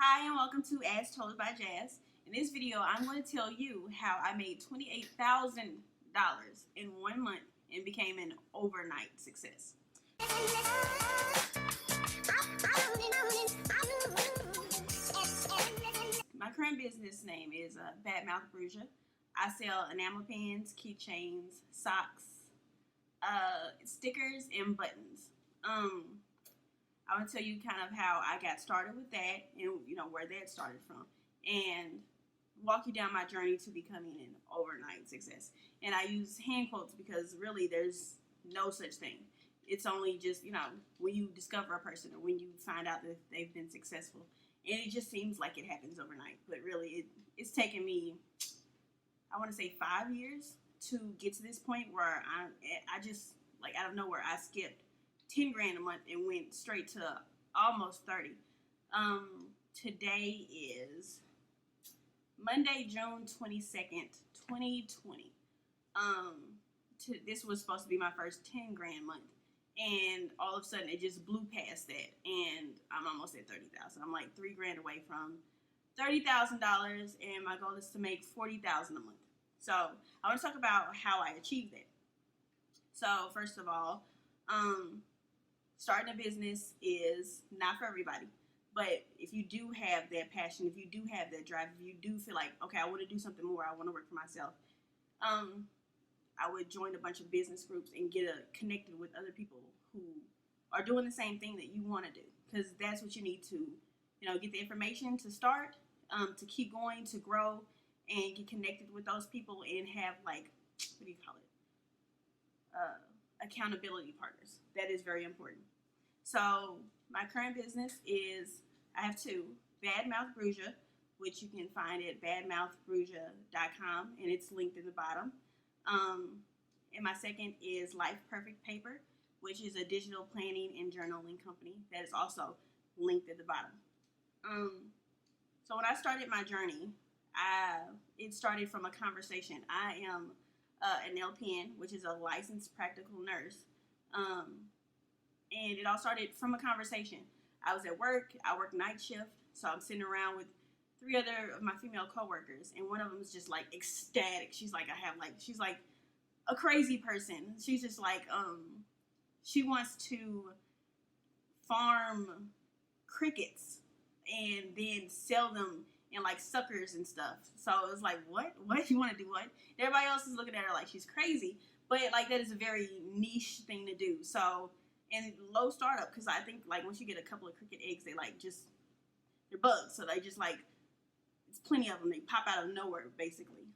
Hi and welcome to As Told by Jazz. In this video, I'm going to tell you how I made $28,000 in 1 month and became an overnight success. My current business name is Badmouth Bruja. I sell enamel pins, keychains, socks, stickers, and buttons. I want to tell you kind of how I got started with that and where that started from, and walk you down my journey to becoming an overnight success. And I use hand quotes because really there's no such thing. It's only just when you discover a person or when you find out that they've been successful, and it just seems like it happens overnight. But really, it's taken me, I want to say, 5 years to get to this point where I just, like, out of nowhere, I skipped 10 grand a month and went straight to almost 30. Today is Monday, June 22nd, 2020. This was supposed to be my first 10 grand month, and all of a sudden it just blew past that, and I'm almost at 30,000. I'm like 3 grand away from $30,000, and my goal is to make 40,000 a month. So I want to talk about how I achieved that. So first of all, starting a business is not for everybody, but if you do have that passion, if you do have that drive, if you do feel like, okay, I want to do something more, I want to work for myself, I would join a bunch of business groups and get connected with other people who are doing the same thing that you want to do, because that's what you need to, get the information to start, to keep going, to grow, and get connected with those people and have, like, what do you call it? Accountability partners. That is very important. So my current business is, I have two: Badmouth Bruja, which you can find at badmouthbruja.com, and it's linked in the bottom. And my second is Life Perfect Paper, which is a digital planning and journaling company that is also linked at the bottom. So when I started my journey, it started from a conversation. I am an LPN, which is a licensed practical nurse. And it all started from a conversation. I was at work. I work night shift, so I'm sitting around with 3 other of my female coworkers, and one of them is just like ecstatic. She's like a crazy person. She's just like, she wants to farm crickets and then sell them in like suckers and stuff. So it was like, what you want to do? What? Everybody else is looking at her like she's crazy, but like that is a very niche thing to do. So, and low startup, because I think like once you get a couple of cricket eggs, they're bugs, so they just like, it's plenty of them. They pop out of nowhere basically.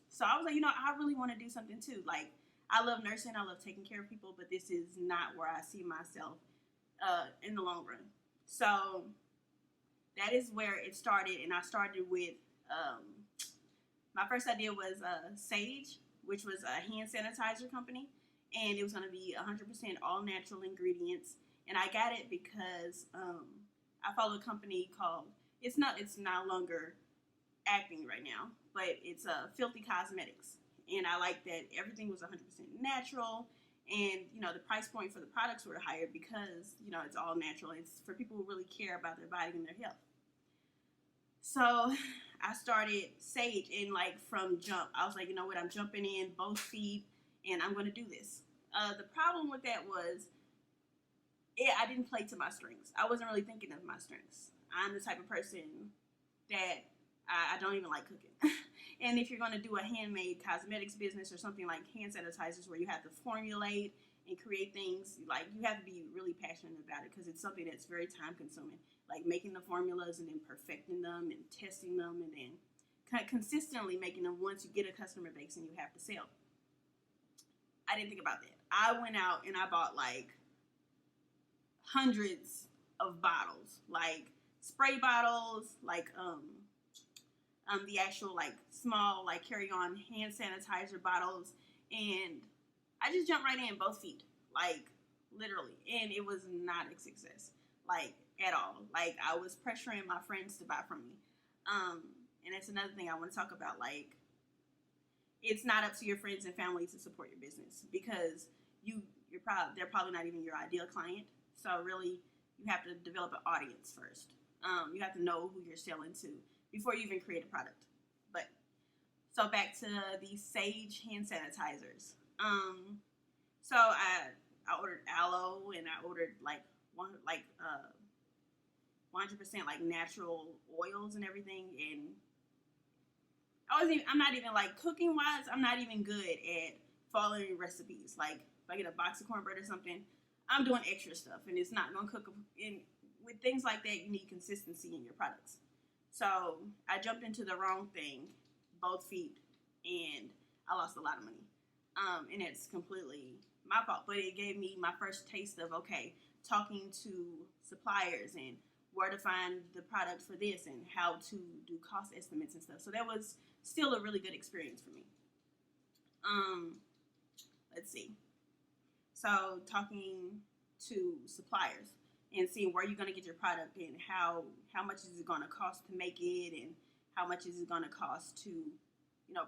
So I was like, I really want to do something too. Like, I love nursing, I love taking care of people, but this is not where I see myself in the long run. So that is where it started, and I started with, my first idea was Sage, which was a hand sanitizer company, and it was going to be 100% all natural ingredients. And I got it because I follow a company called, it's no longer acting right now, but it's Filthy Cosmetics, and I like that everything was 100% natural, and the price point for the products were higher because it's all natural. It's for people who really care about their body and their health. So I started Sage, and like from jump, I was like, you know what, I'm jumping in both feet, and I'm going to do this. The problem with that was, I didn't play to my strengths. I wasn't really thinking of my strengths. I'm the type of person that I don't even like cooking. And if you're going to do a handmade cosmetics business or something like hand sanitizers where you have to formulate and create things, like, you have to be really passionate about it, because it's something that's very time consuming, like making the formulas and then perfecting them and testing them and then kind of consistently making them once you get a customer base and you have to sell. I didn't think about that. I went out and I bought like hundreds of bottles, like spray bottles, like the actual like small like carry-on hand sanitizer bottles, and I just jumped right in both feet, like literally, and it was not a success, like at all. Like, I was pressuring my friends to buy from me, and that's another thing I want to talk about. Like, it's not up to your friends and family to support your business, because they're probably not even your ideal client. So really, you have to develop an audience first. You have to know who you're selling to before you even create a product. But so back to the Sage hand sanitizers. So I ordered aloe, and I ordered like 100% like natural oils and everything. And I'm not even like cooking wise. I'm not even good at following recipes. Like if I get a box of cornbread or something, I'm doing extra stuff, and it's not gonna cook. And with things like that, you need consistency in your products. So I jumped into the wrong thing, both feet, and I lost a lot of money. And it's completely my fault. But it gave me my first taste of talking to suppliers and where to find the product for this and how to do cost estimates and stuff. So that was still a really good experience for me. Let's see. So talking to suppliers and seeing where you're going to get your product and how much is it going to cost to make it, and how much is it going to cost to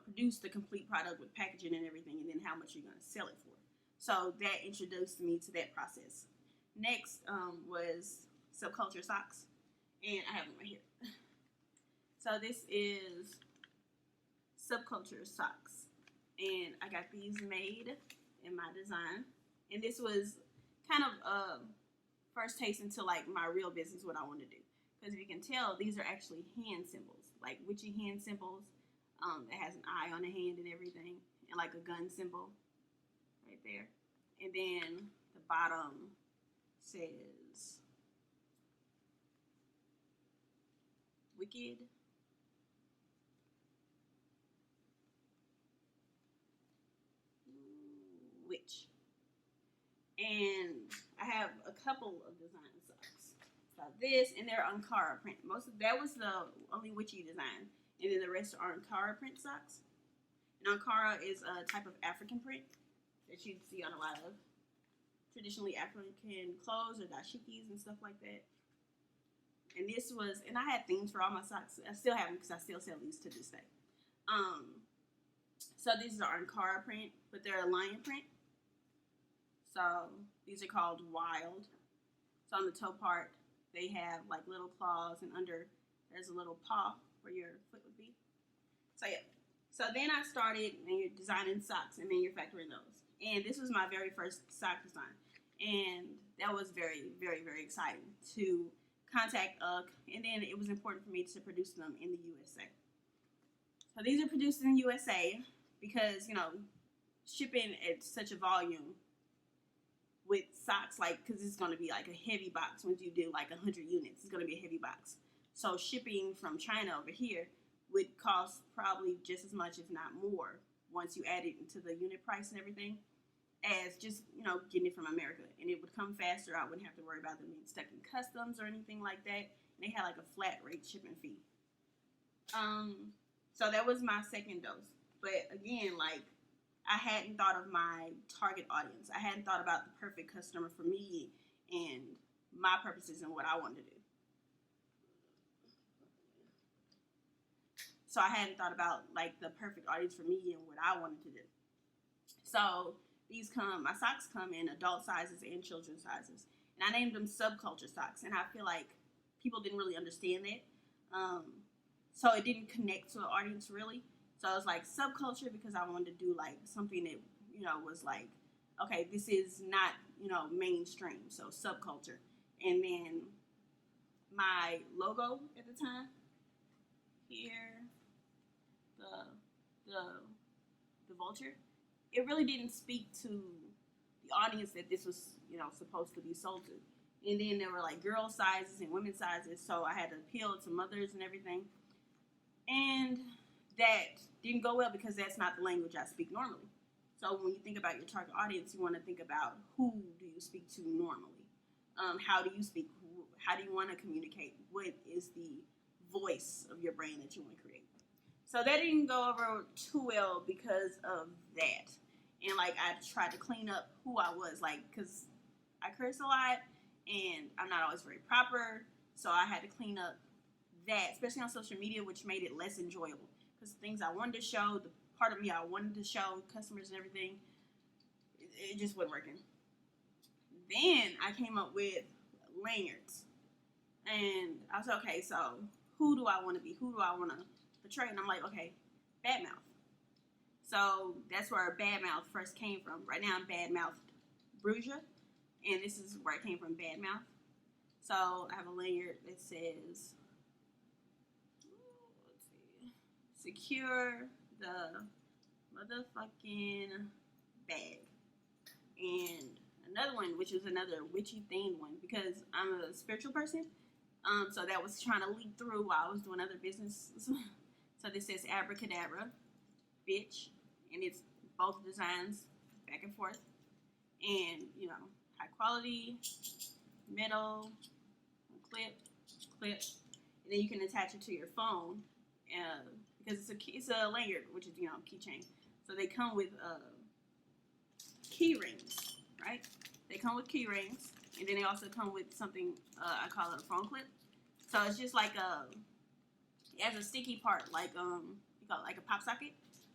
produce the complete product with packaging and everything, and then how much you're going to sell it for. So that introduced me to that process. Next was subculture socks, and I have them right here. So this is subculture socks, and I got these made in my design, and this was kind of first taste into like my real business, what I want to do. Because if you can tell, these are actually hand symbols, like witchy hand symbols. That has an eye on the hand and everything, and like a gun symbol right there. And then the bottom says Wicked Witch. And I have a couple of design socks. So this, and they're Ankara print. That was the only witchy design. And then the rest are Ankara print socks. And Ankara is a type of African print that you'd see on a lot of traditionally African clothes or dashikis and stuff like that. And this was, and I had themes for all my socks. I still have them because I still sell these to this day. So these are Ankara print, but they're a lion print. So these are called Wild. So on the toe part, they have like little claws, and under there's a little paw where your foot would be. So yeah. So then I started designing socks and manufacturing those. And this was my very first sock design. And that was very, very, very exciting to contact UGG. And then it was important for me to produce them in the USA. So these are produced in the USA because, shipping at such a volume with socks, because it's going to be like a heavy box. Once you do like 100 units, it's going to be a heavy box. So shipping from China over here would cost probably just as much, if not more, once you add it into the unit price and everything, as just, getting it from America. And it would come faster. I wouldn't have to worry about them being stuck in customs or anything like that. And they had like a flat rate shipping fee. So that was my second dose. But again, I hadn't thought of my target audience. I hadn't thought about the perfect customer for me and my purposes and what I wanted to do. So I hadn't thought about the perfect audience for me and what I wanted to do. So my socks come in adult sizes and children's sizes. And I named them subculture socks. And I feel like people didn't really understand that. So it didn't connect to an audience really. So I was like subculture because I wanted to do something that, was okay, this is not, mainstream. So subculture. And then my logo at the time here, the vulture, it really didn't speak to the audience that this was, supposed to be sold to. And then there were girl sizes and women's sizes, so I had to appeal to mothers and everything. And that didn't go well because that's not the language I speak normally. So when you think about your target audience, you want to think about who do you speak to normally? How do you speak? How do you want to communicate? What is the voice of your brand that you want to create? So that didn't go over too well because of that. And I tried to clean up who I was, because I curse a lot and I'm not always very proper. So I had to clean up that, especially on social media, which made it less enjoyable. Because the things I wanted to show, the part of me I wanted to show customers and everything, it just wasn't working. Then I came up with lanyards. And I was like, okay, so who do I want to be? Who do I want to portray? And I'm like, okay, badmouth. So that's where badmouth first came from. Right now I'm badmouth Bruja, and this is where it came from, badmouth. So I have a lanyard that says, let's see, secure the motherfucking bag. And another one, which is another witchy themed one, because I'm a spiritual person. So that was trying to leak through while I was doing other business. So this says abracadabra, bitch, and it's both designs back and forth, and you know, high quality metal clip, and then you can attach it to your phone, because it's a lanyard, which is, you know, keychain. So they come with key rings, right? They come with key rings, and then they also come with something I call it a phone clip. So it's just like it has a sticky part, like you call it like a pop socket.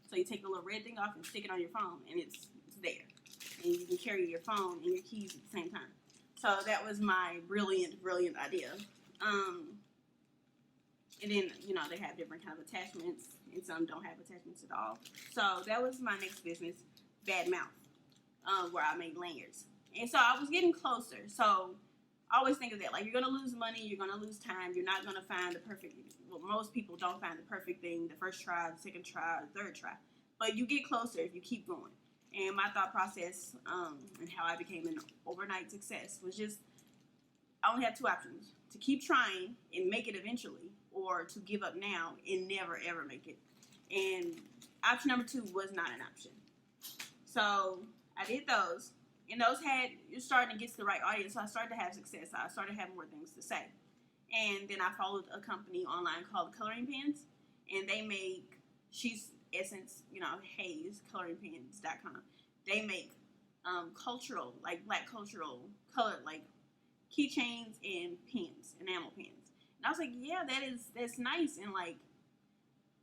So you take the little red thing off and stick it on your phone, and it's there, and you can carry your phone and your keys at the same time. So that was my brilliant idea. And then, you know, they have different kind of attachments, and some don't have attachments at all. So that was my next business, badmouth, where I made lanyards. And so I was getting closer. So I always think of that, like, you're going to lose money, you're going to lose time, you're not going to find the perfect, well, most people don't find the perfect thing the first try, the second try, the third try. But you get closer if you keep going. And my thought process, and how I became an overnight success, was just, I only have two options: to keep trying and make it eventually, or to give up now and never ever make it. And option number two was not an option. So I did those, and those had, you're starting to get to the right audience. So I started to have success. I started to have more things to say. And then I followed a company online called Coloring Pens, and they make She's Essence, you know, Haze, coloringpens.com. They make cultural, like black cultural colored, like keychains and pens, enamel pens. And I was like, yeah, that's nice, and like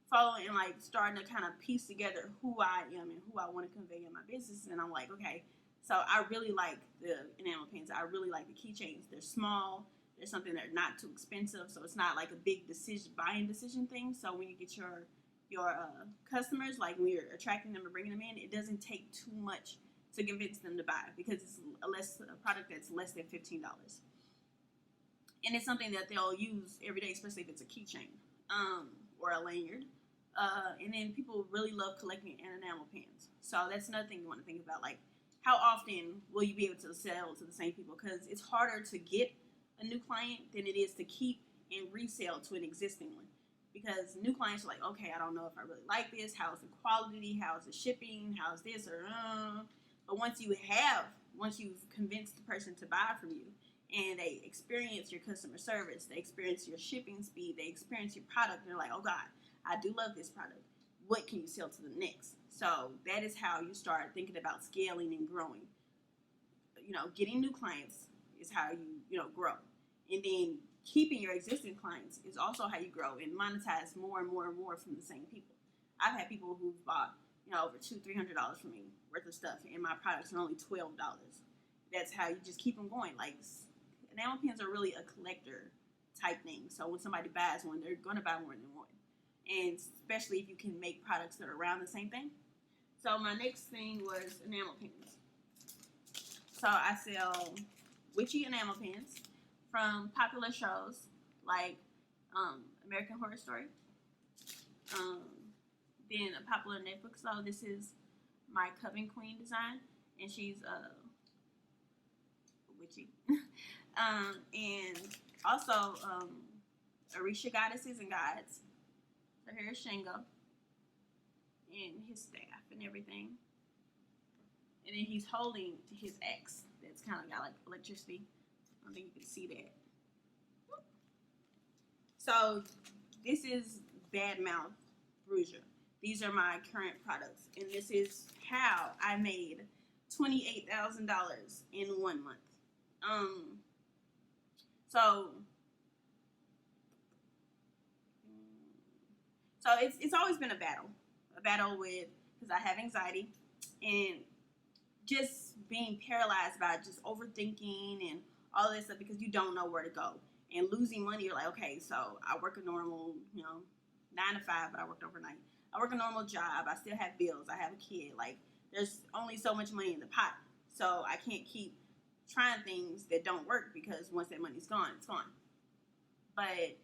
following and like starting to kind of piece together who I am and who I want to convey in my business. And I'm like, okay, so I really like the enamel pens. I really like the keychains. They're small. They're something that's not too expensive, so it's not like a big buying decision thing. So when you get your customers, like when you're attracting them and bringing them in, it doesn't take too much to convince them to buy, because it's a product that's less than $15, and it's something that they'll use every day, especially if it's a keychain or a lanyard. And then people really love collecting enamel pens, so that's another thing you want to think about. Like, how often will you be able to sell to the same people? Because it's harder to get a new client than it is to keep and resell to an existing one. Because new clients are like, okay, I don't know if I really like this. How's the quality? How's the shipping? How's this? But once you've convinced the person to buy from you, and they experience your customer service, they experience your shipping speed, they experience your product, they're like, oh God, I do love this product. What can you sell to the next? So that is how you start thinking about scaling and growing. You know, getting new clients is how you grow. And then keeping your existing clients is also how you grow and monetize more and more and more from the same people. I've had people who've bought, over $200-300 from me worth of stuff, and my products are only $12. That's how you just keep them going. Like, enamel pens are really a collector type thing. So when somebody buys one, they're going to buy more than one. And especially if you can make products that are around the same thing. So my next thing was enamel pens. So I sell witchy enamel pens from popular shows like American Horror Story. Then a popular Netflix show. This is my Coven Queen design, and she's witchy. And also Orisha goddesses and gods. So here's Shingo and his staff and everything. And then he's holding his axe that's kind of got like electricity. I don't think you can see that. So this is Badmouth Bruja. These are my current products, and this is how I made $28,000 in 1 month. So it's always been a battle with, because I have anxiety and just being paralyzed by just overthinking and all this stuff, because you don't know where to go. and losing money, you're like, okay, so I work a normal, 9 to 5, but I worked overnight. I work a normal job. I still have bills. I have a kid. Like, there's only so much money in the pot. So I can't keep trying things that don't work, because once that money's gone, it's gone. But,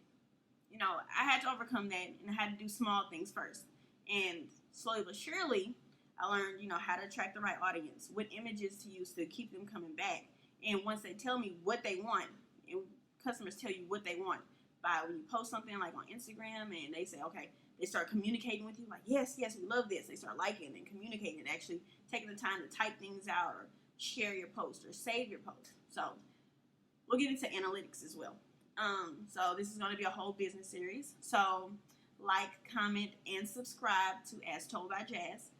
I had to overcome that, and I had to do small things first. And slowly but surely, I learned, how to attract the right audience, what images to use to keep them coming back. And once they tell me what they want, and customers tell you what they want by when you post something like on Instagram, and they say, okay, they start communicating with you like, yes, we love this. They start liking and communicating and actually taking the time to type things out or share your post or save your post. So we'll get into analytics as well. So this is going to be a whole business series. So like, comment, and subscribe to As Told by Jazz.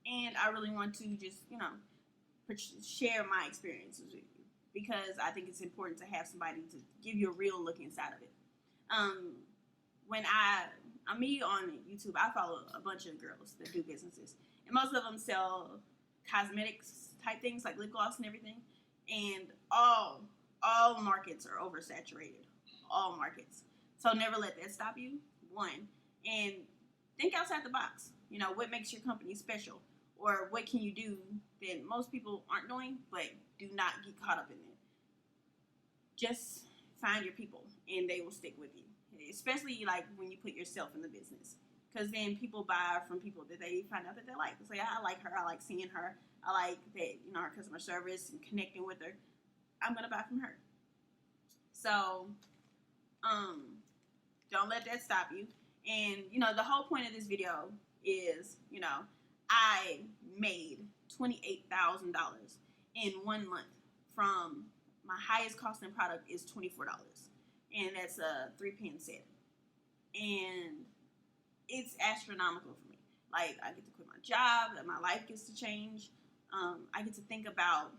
And I really want to just, share my experiences with you, because I think it's important to have somebody to give you a real look inside of it. When I'm me on YouTube, I follow a bunch of girls that do businesses, and most of them sell cosmetics type things like lip gloss and everything. And all markets are oversaturated. All markets. So never let that stop you. One, and think outside the box. What makes your company special, or what can you do that most people aren't doing, but do not get caught up in it. Just find your people, and they will stick with you. Especially like when you put yourself in the business, because then people buy from people that they find out that they like. It's like, I like her. I like seeing her. I like that, her customer service and connecting with her. I'm gonna buy from her. So, don't let that stop you. And the whole point of this video is, I made $28,000 in 1 month from my highest costing product is $24, and that's a 3-pin set, and it's astronomical for me. Like, I get to quit my job, and my life gets to change. I get to think about,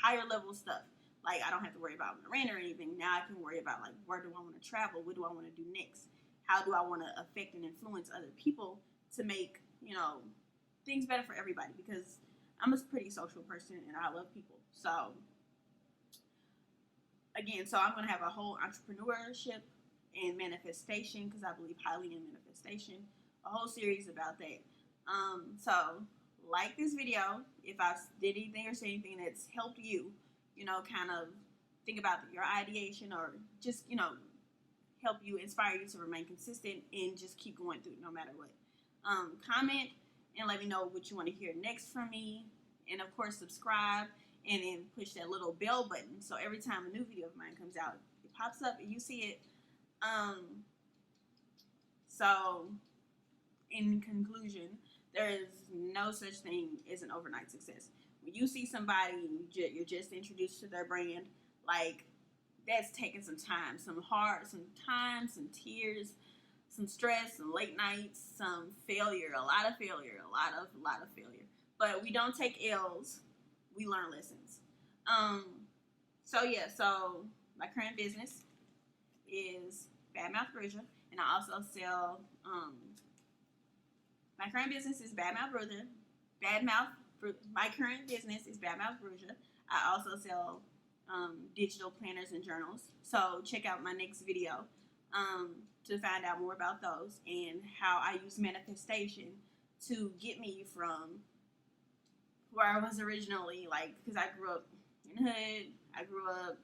higher level stuff. Like, I don't have to worry about the rent or anything. Now I can worry about, like, where do I want to travel? What do I want to do next? How do I want to affect and influence other people to make, things better for everybody? Because I'm a pretty social person, and I love people. So, again, I'm going to have a whole entrepreneurship and manifestation, because I believe highly in manifestation, a whole series about that. So, like this video if I did anything or said anything that's helped you, kind of think about your ideation, or just, help you, inspire you to remain consistent and just keep going through no matter what. Comment and let me know what you want to hear next from me. And of course, subscribe, and then push that little bell button, so every time a new video of mine comes out, it pops up and you see it. So in conclusion, there is no such thing as an overnight success. When you see somebody and you're just introduced to their brand, like, that's taking some time, some tears, some stress, some late nights, some failure, a lot of failure. But we don't take L's, we learn lessons. So my current business is Badmouth Bruja, and I also sell, my current business is Badmouth Bruja. My current business is Badmouth Bruja. I also sell digital planners and journals. So check out my next video to find out more about those and how I use manifestation to get me from where I was originally, like, because I grew up in the hood. I grew up,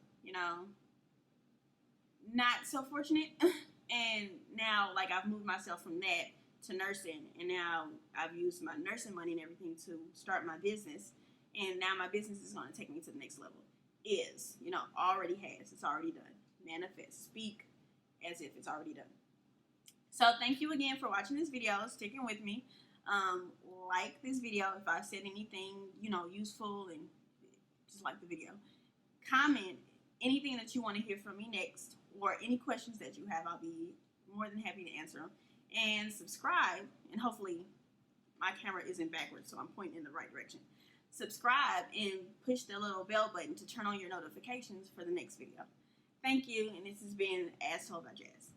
not so fortunate. And now, like, I've moved myself from that to nursing, and now I've used my nursing money and everything to start my business, and now my business is going to take me to the next level. Already has. It's already done. Manifest. Speak as if it's already done. So thank you again for watching this video, sticking with me. Like this video if I said anything, useful, and just like the video. Comment anything that you want to hear from me next, or any questions that you have. I'll be more than happy to answer them. And subscribe, and hopefully my camera isn't backwards, so I'm pointing in the right direction. Subscribe and push the little bell button to turn on your notifications for the next video. Thank you, and this has been As Told by Jazz.